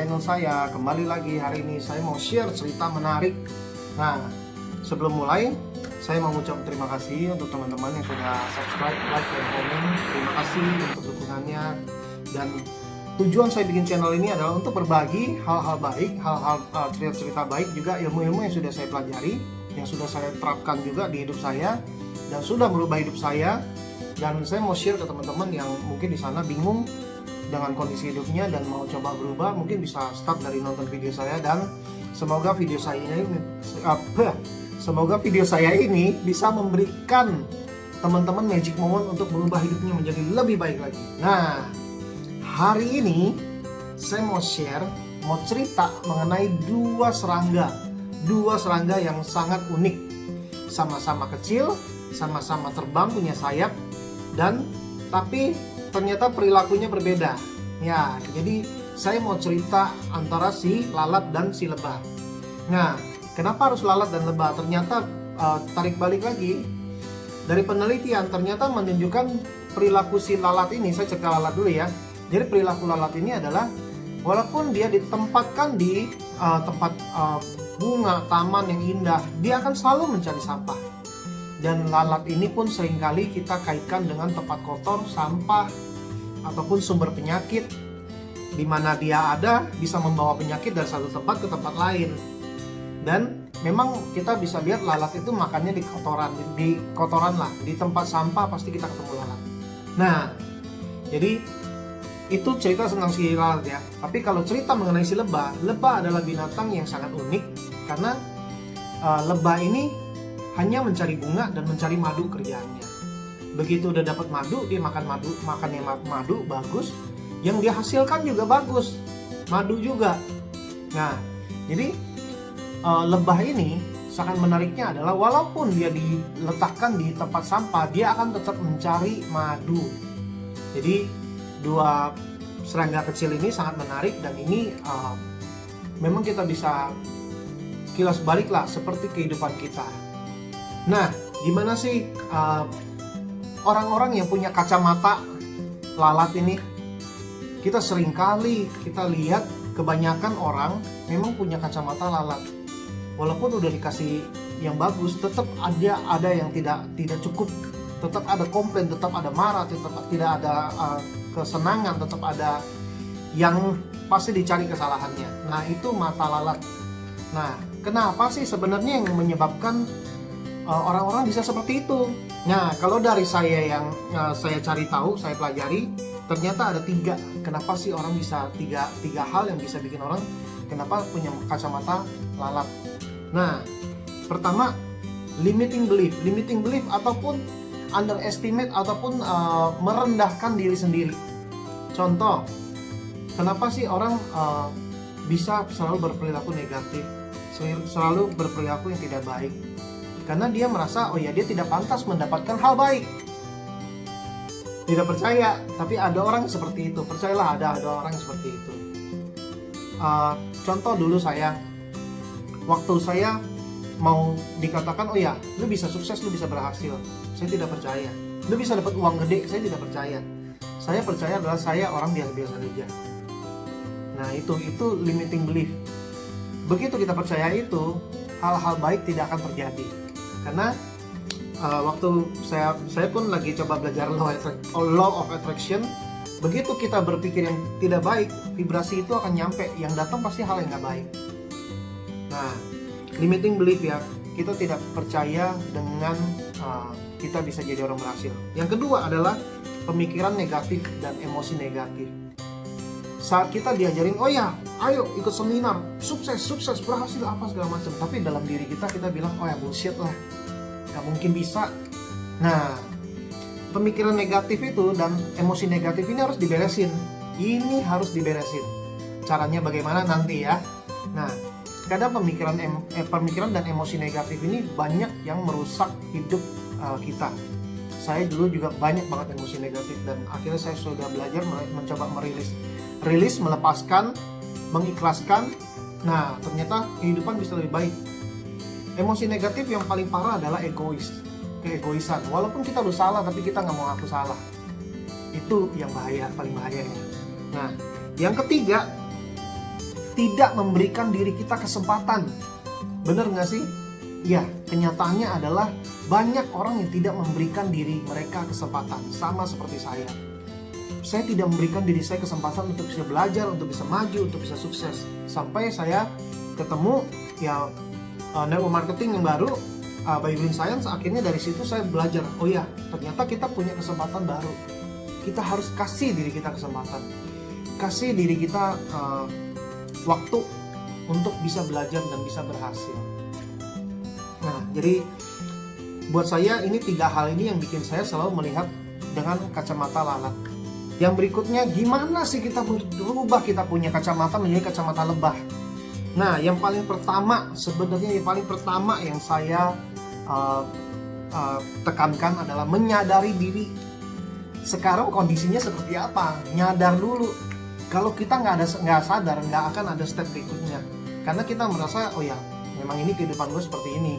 channel saya. Kembali lagi, hari ini saya mau share cerita menarik. Nah, sebelum mulai, saya mau ucap terima kasih untuk teman-teman yang sudah subscribe, like, dan komen. Terima kasih untuk dukungannya. Dan tujuan saya bikin channel ini adalah untuk berbagi hal-hal baik, hal-hal cerita-cerita baik, juga ilmu-ilmu yang sudah saya pelajari, yang sudah saya terapkan juga di hidup saya, dan sudah merubah hidup saya. Dan saya mau share ke teman-teman yang mungkin di sana bingung dengan kondisi hidupnya dan mau coba berubah, mungkin bisa start dari nonton video saya. Dan semoga video saya ini bisa memberikan teman-teman magic moment untuk merubah hidupnya menjadi lebih baik lagi. Nah, hari ini saya mau share, mau cerita mengenai dua serangga yang sangat unik. Sama-sama kecil, sama-sama terbang, punya sayap, dan tapi ternyata perilakunya berbeda. Ya, jadi saya mau cerita antara si lalat dan si lebah. Nah, kenapa harus lalat dan lebah? Ternyata tarik balik lagi dari penelitian, ternyata menunjukkan perilaku si lalat ini. Saya cek lalat dulu ya. Jadi perilaku lalat ini adalah, walaupun dia ditempatkan di tempat bunga, taman yang indah, dia akan selalu mencari sampah. Dan lalat ini pun seringkali kita kaitkan dengan tempat kotor, sampah, ataupun sumber penyakit, di mana dia ada bisa membawa penyakit dari satu tempat ke tempat lain. Dan memang kita bisa lihat lalat itu makannya di kotoran lah, di tempat sampah pasti kita ketemu lalat. Nah, jadi itu cerita tentang si lalat ya. Tapi kalau cerita mengenai si lebah adalah binatang yang sangat unik, karena lebah ini hanya mencari bunga dan mencari madu kerjaannya. Begitu udah dapat madu, dia makan yang madu bagus, yang dia hasilkan juga bagus, madu juga. Nah, jadi lebah ini sangat menariknya adalah walaupun dia diletakkan di tempat sampah, dia akan tetap mencari madu. Jadi dua serangga kecil ini sangat menarik, dan ini memang kita bisa kilas balik lah seperti kehidupan kita. Nah, gimana sih orang-orang yang punya kacamata lalat ini? Kita seringkali kita lihat kebanyakan orang memang punya kacamata lalat. Walaupun udah dikasih yang bagus, tetap ada yang tidak cukup, tetap ada komplain, tetap ada marah, tetap tidak ada kesenangan, tetap ada yang pasti dicari kesalahannya. Nah, itu mata lalat. Nah, kenapa sih sebenarnya yang menyebabkan orang-orang bisa seperti itu? Nah, kalau dari saya yang saya cari tahu, saya pelajari, ternyata ada 3. Kenapa sih orang bisa tiga hal yang bisa bikin orang kenapa punya kacamata lalat? Nah, pertama, limiting belief ataupun underestimate ataupun merendahkan diri sendiri. Contoh, kenapa sih orang bisa selalu berperilaku negatif, selalu berperilaku yang tidak baik? Karena dia merasa, oh ya, dia tidak pantas mendapatkan hal baik. Tidak percaya, tapi ada orang seperti itu. Percayalah, ada orang seperti itu. Contoh dulu waktu saya mau dikatakan, oh ya, lu bisa sukses, lu bisa berhasil, saya tidak percaya. Lu bisa dapat uang gede, saya tidak percaya. Saya percaya adalah saya orang biasa saja. Nah, itu limiting belief. Begitu kita percaya itu, hal-hal baik tidak akan terjadi. Karena waktu saya pun lagi coba belajar law of attraction. Begitu kita berpikir yang tidak baik, vibrasi itu akan nyampe, yang datang pasti hal yang nggak baik. Nah, limiting belief ya, kita tidak percaya dengan kita bisa jadi orang berhasil. Yang kedua adalah pemikiran negatif dan emosi negatif. Saat kita diajarin, oh ya, ayo ikut seminar, sukses, berhasil, apa segala macam, tapi dalam diri kita bilang, oh ya, bullshit lah, gak mungkin bisa. Nah, pemikiran negatif itu dan emosi negatif ini harus diberesin. Ini harus diberesin. Caranya bagaimana nanti ya. Nah, kadang pemikiran dan emosi negatif ini banyak yang merusak hidup kita. Saya dulu juga banyak banget emosi negatif, dan akhirnya saya sudah belajar mencoba merilis, melepaskan, mengikhlaskan. Nah, ternyata kehidupan bisa lebih baik. Emosi negatif yang paling parah adalah keegoisan. Walaupun kita udah salah, tapi kita nggak mau ngaku salah. Itu yang paling bahayanya. Nah, yang ketiga, tidak memberikan diri kita kesempatan. Bener nggak sih? Ya, kenyataannya adalah banyak orang yang tidak memberikan diri mereka kesempatan. Sama seperti saya. Saya tidak memberikan diri saya kesempatan untuk bisa belajar, untuk bisa maju, untuk bisa sukses. Sampai saya ketemu ya neuromarketing yang baru, by Brain Science. Akhirnya dari situ saya belajar, oh ya, ternyata kita punya kesempatan baru. Kita harus kasih diri kita kesempatan. Kasih diri kita waktu untuk bisa belajar dan bisa berhasil. Nah, jadi buat saya ini 3 hal ini yang bikin saya selalu melihat dengan kacamata lalat. Yang berikutnya, gimana sih kita berubah kita punya kacamata menjadi kacamata lebah? Nah, yang paling pertama sebenarnya yang saya tekankan adalah menyadari diri. Sekarang kondisinya seperti apa? Nyadar dulu. Kalau kita nggak sadar, nggak akan ada step berikutnya. Karena kita merasa, oh ya, memang ini kehidupan gue seperti ini.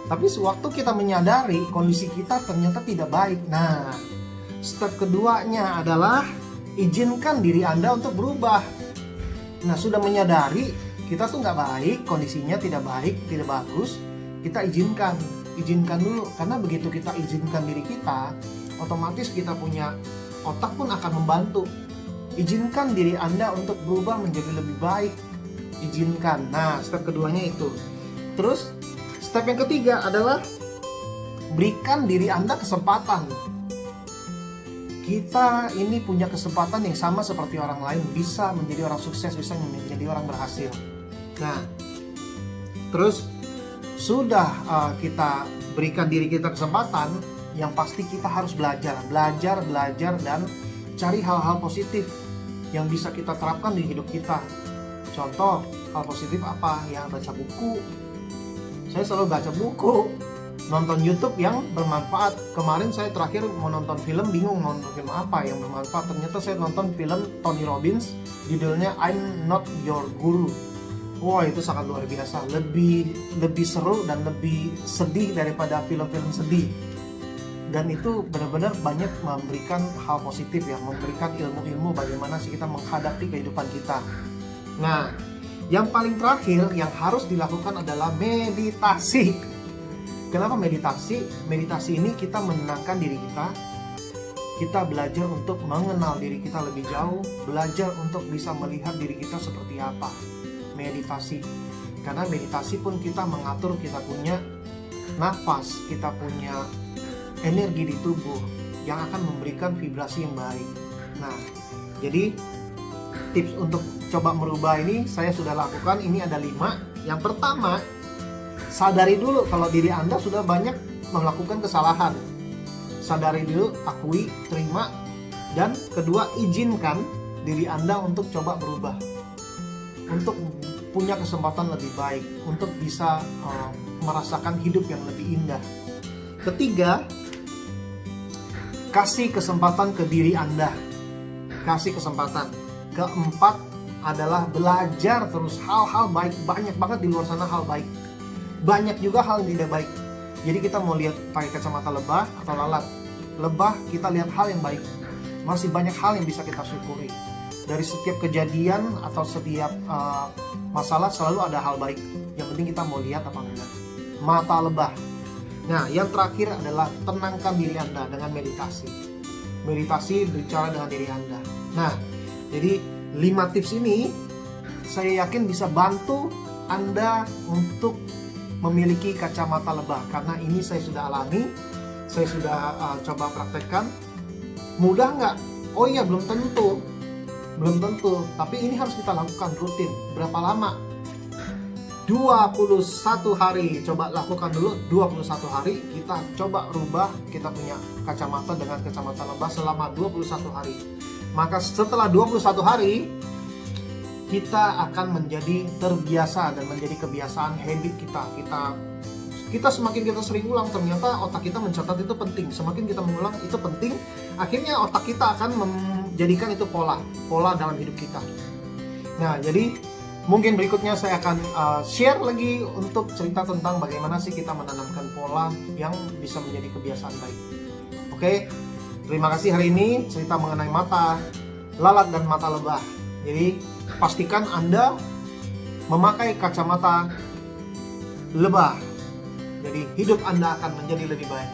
Tapi sewaktu kita menyadari kondisi kita ternyata tidak baik. Nah, step keduanya adalah izinkan diri Anda untuk berubah. Nah, sudah menyadari kita tuh nggak baik, kondisinya tidak baik, tidak bagus, kita izinkan dulu. Karena begitu kita izinkan diri kita, otomatis kita punya otak pun akan membantu. Izinkan diri Anda untuk berubah menjadi lebih baik. Izinkan. Nah, step keduanya itu. Terus, step yang ketiga adalah berikan diri Anda kesempatan. Kita ini punya kesempatan yang sama seperti orang lain, bisa menjadi orang sukses, bisa menjadi orang berhasil. Nah, terus sudah kita berikan diri kita kesempatan, yang pasti kita harus belajar dan cari hal-hal positif yang bisa kita terapkan di hidup kita. Contoh, hal positif apa? Ya, baca buku. Saya selalu baca buku, nonton YouTube yang bermanfaat. Kemarin saya terakhir mau nonton film, bingung mau nonton film apa yang bermanfaat. Ternyata saya nonton film Tony Robbins, judulnya I'm Not Your Guru. Wah, itu sangat luar biasa. Lebih seru dan lebih sedih daripada film-film sedih. Dan itu benar-benar banyak memberikan hal positif ya, memberikan ilmu-ilmu bagaimana sih kita menghadapi kehidupan kita. Nah, yang paling terakhir yang harus dilakukan adalah meditasi. Kenapa meditasi? Meditasi ini kita menenangkan diri kita. Kita belajar untuk mengenal diri kita lebih jauh, belajar untuk bisa melihat diri kita seperti apa. Meditasi. Karena meditasi pun kita mengatur, kita punya nafas, kita punya energi di tubuh yang akan memberikan vibrasi yang baik. Nah, jadi tips untuk coba merubah ini saya sudah lakukan, ini ada 5. Yang pertama, sadari dulu kalau diri Anda sudah banyak melakukan kesalahan. Sadari dulu, akui, terima. Dan kedua, izinkan diri Anda untuk coba berubah, untuk punya kesempatan lebih baik, untuk bisa merasakan hidup yang lebih indah. Ketiga, kasih kesempatan ke diri Anda. Kasih kesempatan. Keempat adalah belajar terus hal-hal baik. Banyak banget di luar sana hal baik. Banyak juga hal yang tidak baik. Jadi kita mau lihat pakai kacamata lebah atau lalat. Lebah kita lihat hal yang baik. Masih banyak hal yang bisa kita syukuri. Dari setiap kejadian atau setiap masalah selalu ada hal baik. Yang penting kita mau lihat apa enggak. Mata lebah. Nah, yang terakhir adalah tenangkan diri Anda dengan meditasi. Meditasi bicara dengan diri Anda. Nah, jadi 5 tips ini saya yakin bisa bantu Anda untuk memiliki kacamata lebah. Karena ini saya sudah alami, saya sudah coba praktekkan. Mudah nggak? Oh iya, belum tentu. Tapi ini harus kita lakukan rutin. Berapa lama? 21 hari. Coba lakukan dulu 21 hari. Kita coba rubah, kita punya kacamata dengan kacamata lebah selama 21 hari. Maka setelah 21 hari kita akan menjadi terbiasa dan menjadi kebiasaan habit kita semakin kita sering ulang, ternyata otak kita mencatat itu penting. Semakin kita mengulang itu penting, akhirnya otak kita akan menjadikan itu pola dalam hidup kita. Nah, jadi mungkin berikutnya saya akan share lagi untuk cerita tentang bagaimana sih kita menanamkan pola yang bisa menjadi kebiasaan baik. Oke, terima kasih hari ini cerita mengenai mata lalat dan mata lebah. Jadi pastikan Anda memakai kacamata lebah. Jadi hidup Anda akan menjadi lebih baik.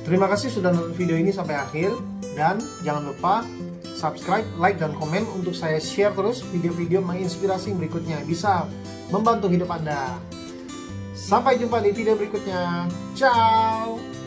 Terima kasih sudah nonton video ini sampai akhir. Dan jangan lupa subscribe, like, dan komen untuk saya share terus video-video menginspirasi berikutnya. Bisa membantu hidup Anda. Sampai jumpa di video berikutnya. Ciao!